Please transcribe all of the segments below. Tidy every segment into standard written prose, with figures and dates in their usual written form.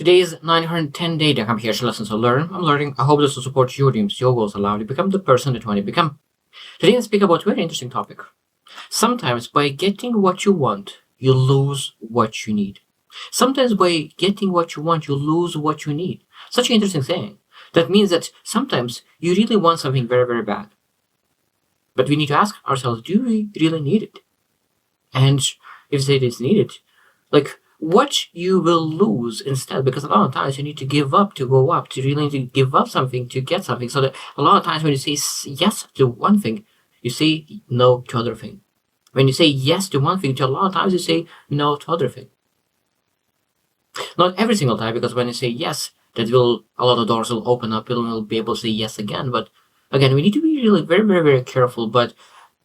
Today is 910 day that I'm here to listen to learn. I'm learning. I hope this will support your dreams, your goals, allow you to become the person that you want to become. Today I speak about a very interesting topic. Sometimes by getting what you want, you lose what you need. Sometimes by getting what you want, you lose what you need. Such an interesting thing. That means that sometimes you really want something very, very bad. But we need to ask ourselves, do we really need it? And if it is needed, like what you will lose instead, because a lot of times you need to give up to go up, to really need to give up something to get something. So that a lot of times when you say yes to one thing, you say no to other thing. When you say yes to one thing, to a lot of times you say no to other thing. Not every single time, because when you say yes, that will a lot of doors will open up, and we'll be able to say yes again. But again, we need to be really very, very, very careful. But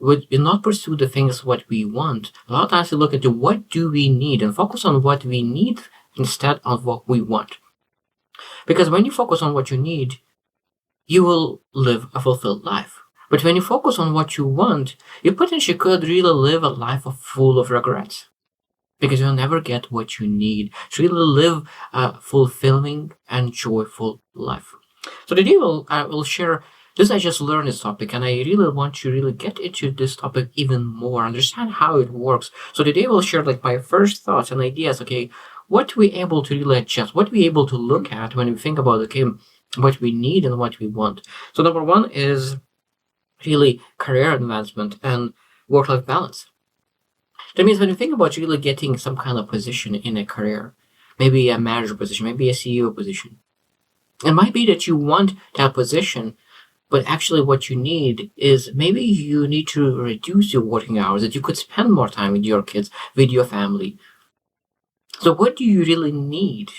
we not pursue the things what we want. A lot of times we look into what do we need and focus on what we need instead of what we want. Because when you focus on what you need, you will live a fulfilled life. But when you focus on what you want, you potentially could really live a life full of regrets. Because you'll never get what you need to really live a fulfilling and joyful life. So today I will share this. I just learned this topic, and I really want to really get into this topic even more, understand how it works. So today we'll share like my first thoughts and ideas. Okay, what we able to really adjust, what we able to look at when we think about okay, what we need and what we want. So number one is really career advancement and work-life balance. That means when you think about really getting some kind of position in a career, maybe a manager position, maybe a CEO position, it might be that you want that position, but actually what you need is maybe you need to reduce your working hours, that you could spend more time with your kids, with your family. So what do you really need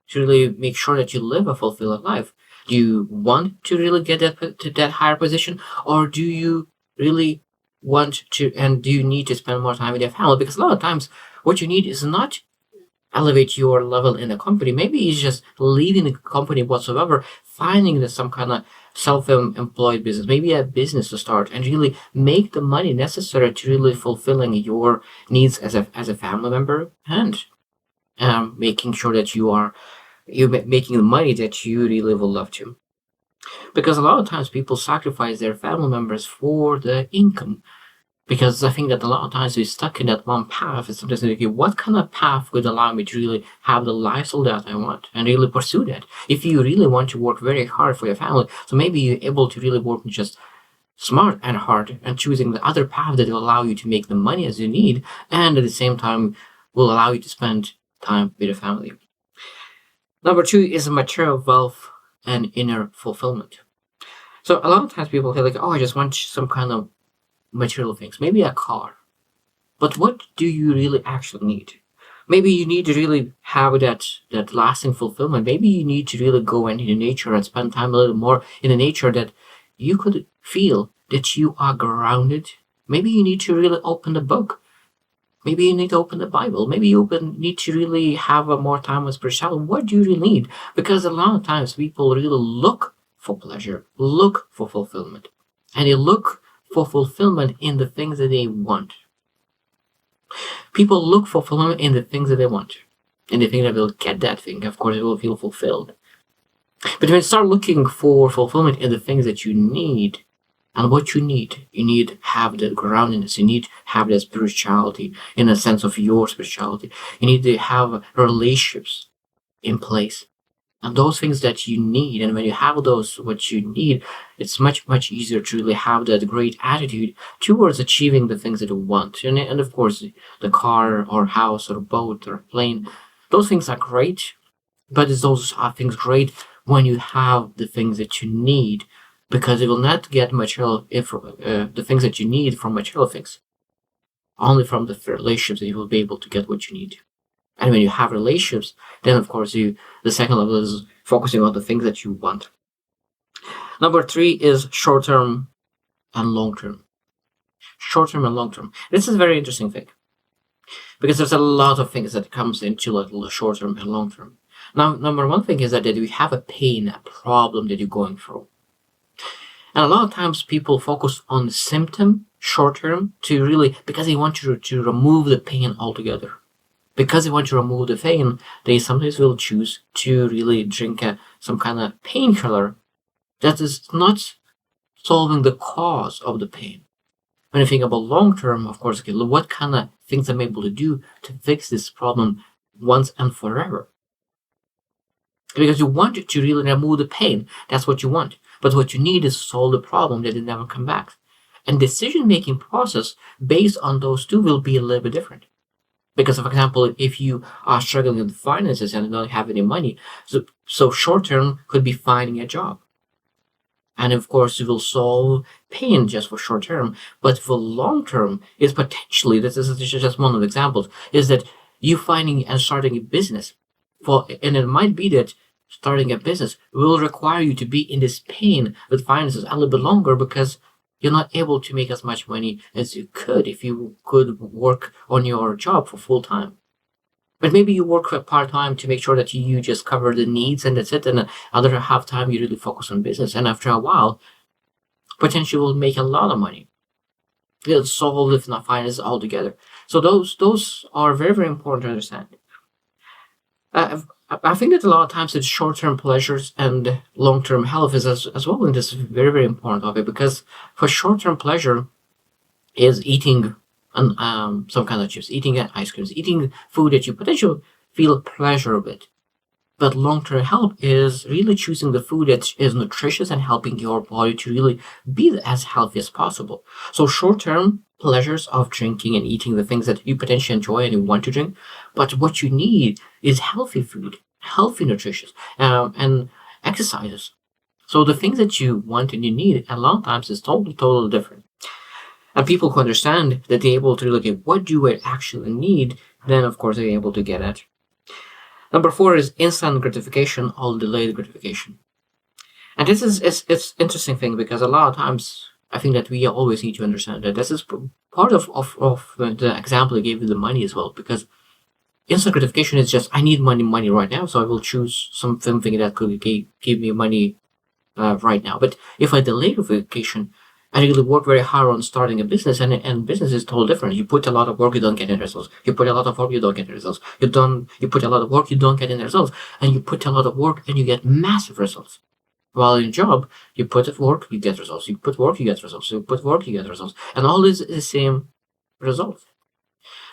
to really make sure that you live a fulfilling life? Do you want to really get to that higher position, or do you really want to, and do you need to spend more time with your family? Because a lot of times what you need is not elevate your level in a company. Maybe it's just leaving the company whatsoever, finding some kind of self-employed business, maybe a business to start, and really make the money necessary to really fulfilling your needs as a family member, and making sure that you're making the money that you really would love to. Because a lot of times people sacrifice their family members for the income. Because I think that a lot of times we're stuck in that one path. It's sometimes like, okay, what kind of path would allow me to really have the lifestyle that I want and really pursue that? If you really want to work very hard for your family, so maybe you're able to really work just smart and hard and choosing the other path that will allow you to make the money as you need, and at the same time will allow you to spend time with your family. Number two is material wealth and inner fulfillment. So a lot of times people feel like, oh, I just want some kind of material things, maybe a car. But what do you really actually need? Maybe you need to really have that lasting fulfillment. Maybe you need to really go into nature and spend time a little more in the nature, that you could feel that you are grounded. Maybe you need to really open the book. Maybe you need to open the Bible. Maybe you need to really have a more time with spirituality. What do you really need? Because a lot of times people really look for pleasure, look for fulfillment, and they look for fulfillment in the things that they want. People look for fulfillment in the things that they want, and they think that they'll get that thing. Of course, they will feel fulfilled. But when you start looking for fulfillment in the things that you need, and what you need have the groundedness. You need have that spirituality in a sense of your spirituality. You need to have relationships in place. And those things that you need, and when you have those what you need, it's much much easier to really have that great attitude towards achieving the things that you want. And of course, the car or house or boat or plane, those things are great, but those are things great when you have the things that you need, because you will not get material if the things that you need from material things, only from the relationships that you will be able to get what you need. And when you have relationships, then of course the second level is focusing on the things that you want. Number three is short term and long term. Short term and long term. This is a very interesting thing, because there's a lot of things that comes into like short term and long term. Now, number one thing is that we have a pain, a problem that you're going through. And a lot of times people focus on the symptom short term to really, because they want to remove the pain altogether. because they want to remove the pain, they sometimes will choose to really drink some kind of painkiller that is not solving the cause of the pain. When you think about long term, of course, okay, what kind of things I'm able to do to fix this problem once and forever? Because you want to really remove the pain. That's what you want. But what you need is solve the problem that it never come back. And decision-making process based on those two will be a little bit different. Because, for example, if you are struggling with finances and don't have any money, so short-term could be finding a job. And of course, it will solve pain just for short term. But for long term, is potentially, this is just one of the examples, is that you finding and starting a business. And it might be that starting a business will require you to be in this pain with finances a little bit longer because you're not able to make as much money as you could if you could work on your job for full time. But maybe you work part-time to make sure that you just cover the needs and that's it. And the other half time, you really focus on business. And after a while, potentially will make a lot of money. It'll solve if not finances altogether. So those are very, very important to understand. I think that a lot of times it's short-term pleasures and long-term health is as well in this very, very important topic, because for short-term pleasure is eating some kind of chips, eating ice creams, eating food that you potentially feel pleasure with. But long-term health is really choosing the food that is nutritious and helping your body to really be as healthy as possible. So short-term pleasures of drinking and eating the things that you potentially enjoy and you want to drink, but what you need is healthy food, healthy nutrition, and exercises. So the things that you want and you need a lot of times is totally different. And people who understand that they're able to look at what do I actually need, then of course they're able to get it. Number 4 is instant gratification or delayed gratification. And this is it's interesting thing because a lot of times I think that we always need to understand that this is part of the example I gave you the money as well, because instant gratification is just I need money right now, so I will choose something that could give me money right now. But if I delay gratification, I really work very hard on starting a business, and business is totally different. You put a lot of work, you don't get any results. You put a lot of work, you don't get any results. You put a lot of work, you don't get any results. And you put a lot of work and you get massive results. While in job, you put work, you get results. You put work, you get results. You put work, you get results. And all is the same result.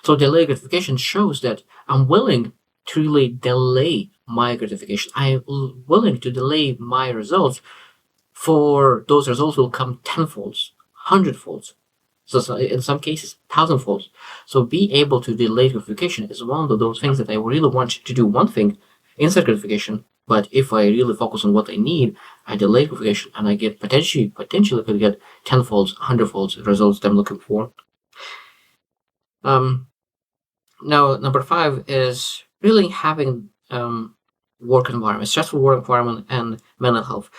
So delayed gratification shows that I'm willing to really delay my gratification. I'm willing to delay my results, for those results will come tenfolds, hundredfolds. So in some cases, thousandfolds. So be able to delay gratification is one of those things that I really want to do one thing, instant gratification. But if I really focus on what I need, I delay gratification and I get potentially could get tenfolds, hundredfolds results that I'm looking for. Now, number 5 is really having work environment, stressful work environment, and mental health.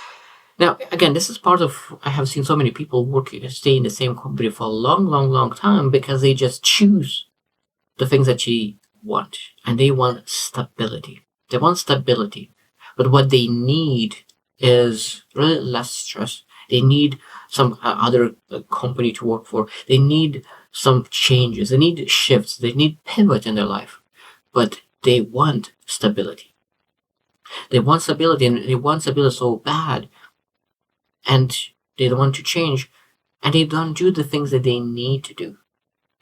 Now, again, this is part of, I have seen so many people stay in the same company for a long time because they just choose the things that they want, and they want stability. They want stability, but what they need is really less stress. They need some other company to work for. They need some changes. They need shifts. They need pivot in their life, but they want stability. They want stability, and they want stability so bad, and they don't want to change, and they don't do the things that they need to do.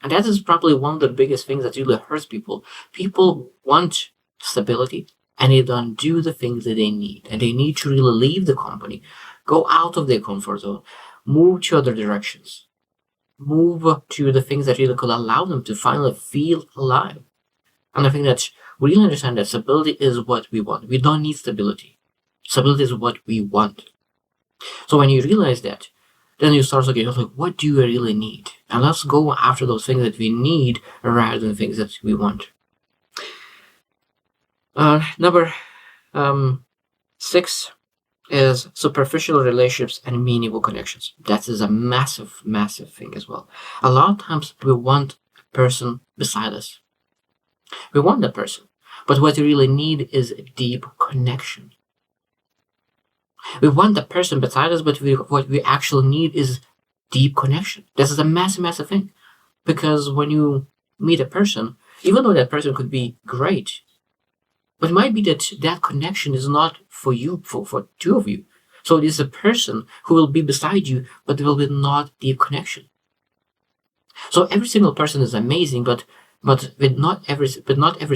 And that is probably one of the biggest things that really hurts people. People want stability, and they don't do the things that they need. And they need to really leave the company, go out of their comfort zone, move to other directions, move to the things that really could allow them to finally feel alive. And I think that we really understand that stability is what we want. We don't need stability. Stability is what we want. So when you realize that, then you start looking, like, what do you really need? And let's go after those things that we need rather than things that we want. Number 6 is superficial relationships and meaningful connections. That is a massive thing as well. A lot of times we want a person beside us. We want that person. But what we really need is a deep connection. We want the person beside us, but what we actually need is deep connection. This is a massive thing. Because when you meet a person, even though that person could be great, but it might be that that connection is not for you, for two of you. So it is a person who will be beside you, but there will be not deep connection. So every single person is amazing, but not every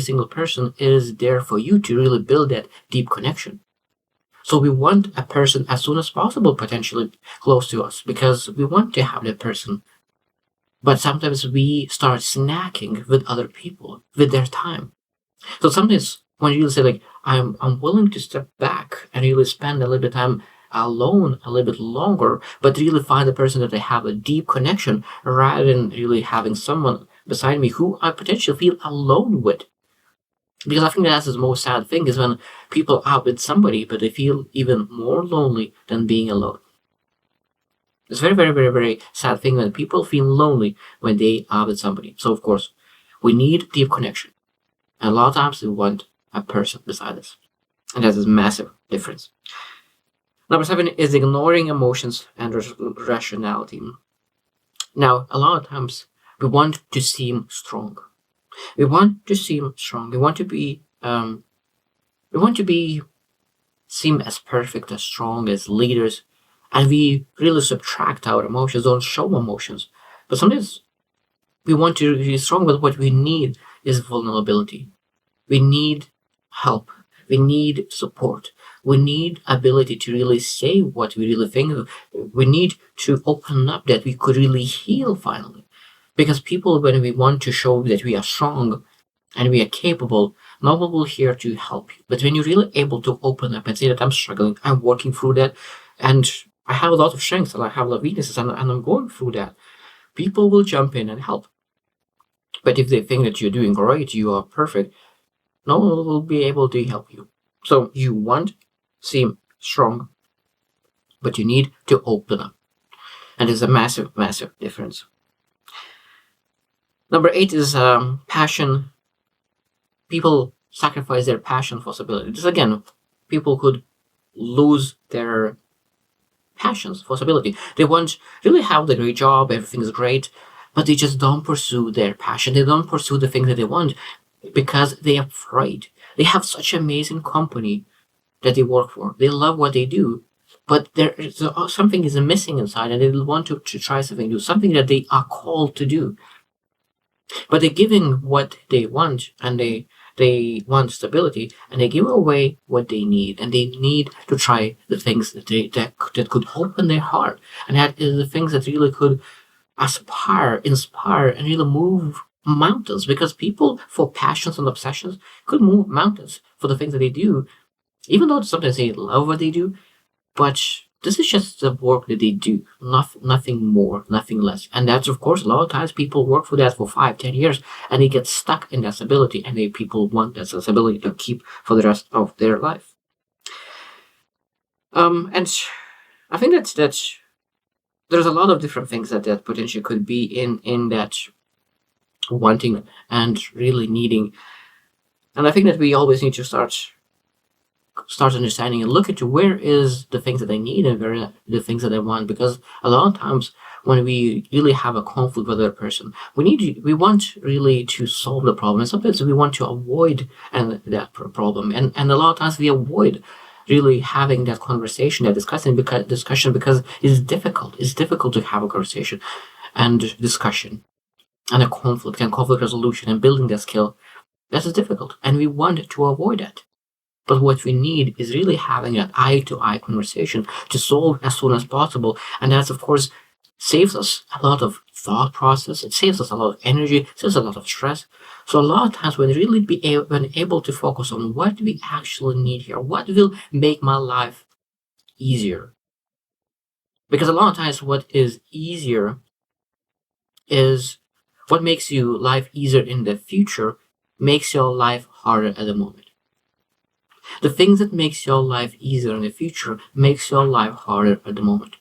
single person is there for you to really build that deep connection. So we want a person as soon as possible, potentially close to us, because we want to have that person. But sometimes we start snacking with other people, with their time. So sometimes when you say like, I'm willing to step back and really spend a little bit of time alone a little bit longer, but really find a person that I have a deep connection rather than really having someone beside me who I potentially feel alone with. Because I think that's the most sad thing is when people are with somebody, but they feel even more lonely than being alone. It's very, very, very, very sad thing when people feel lonely when they are with somebody. So of course, we need deep connection. And a lot of times we want a person beside us. And that's a massive difference. Number 7 is ignoring emotions and rationality. Now, a lot of times we want to seem strong. We want to seem strong. We want to be seem as perfect, as strong, as leaders, and we really subtract our emotions, don't show emotions. But sometimes we want to be strong, but what we need is vulnerability. We need help. We need support. We need ability to really say what we really think. We need to open up that we could really heal finally. Because people, when we want to show that we are strong and we are capable, no one will here to help you. But when you're really able to open up and say that I'm struggling, I'm working through that, and I have a lot of strengths and I have a lot of weaknesses and I'm going through that, people will jump in and help. But if they think that you're doing great, you are perfect, no one will be able to help you. So you want to seem strong, but you need to open up. And there's a massive, massive difference. Number 8 is passion. People sacrifice their passion for stability. This again, people could lose their passions for stability. They want really have the great job, everything's great, but they just don't pursue their passion. They don't pursue the things that they want because they're afraid. They have such amazing company that they work for. They love what they do, but there is something is missing inside, and they want to try something new, something that they are called to do. But they're giving what they want, and they want stability, and they give away what they need, and they need to try the things that that could open their heart, and that is the things that really could inspire, and really move mountains. Because people, for passions and obsessions, could move mountains for the things that they do, even though sometimes they love what they do. But this is just the work that they do, nothing more, nothing less. And that's, of course, a lot of times people work for that for 5-10 years, and they get stuck in that stability, and people want that stability to keep for the rest of their life. And I think that there's a lot of different things that potentially could be in that wanting and really needing. And I think that we always need to start understanding and look into where is the things that I need and where are the things that I want. Because a lot of times when we really have a conflict with another person, we want really to solve the problem, and sometimes we want to avoid that problem, and a lot of times we avoid really having that conversation, that discussion because it's difficult. It's difficult to have a conversation and discussion and a conflict resolution and building that skill. That is difficult, and we want to avoid that. But what we need is really having that eye-to-eye conversation to solve as soon as possible. And that, of course, saves us a lot of thought process. It saves us a lot of energy, saves a lot of stress. So a lot of times when really when able to focus on what we actually need here, what will make my life easier. Because a lot of times what is easier is what makes you life easier in the future makes your life harder at the moment. The things that makes your life easier in the future makes your life harder at the moment.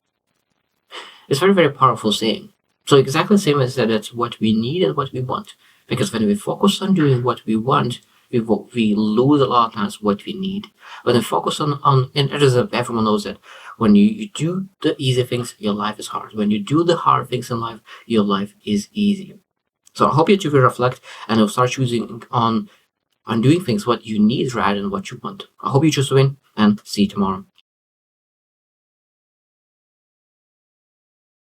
It's very, very powerful saying. So exactly the same as that, it's what we need and what we want. Because when we focus on doing what we want, we lose a lot of times what we need. When we focus on and everyone knows that when you do the easy things, your life is hard. When you do the hard things in life, your life is easier. So I hope you two will reflect and you'll start choosing on doing things what you need rather than what you want. I hope you choose to win, and see you tomorrow.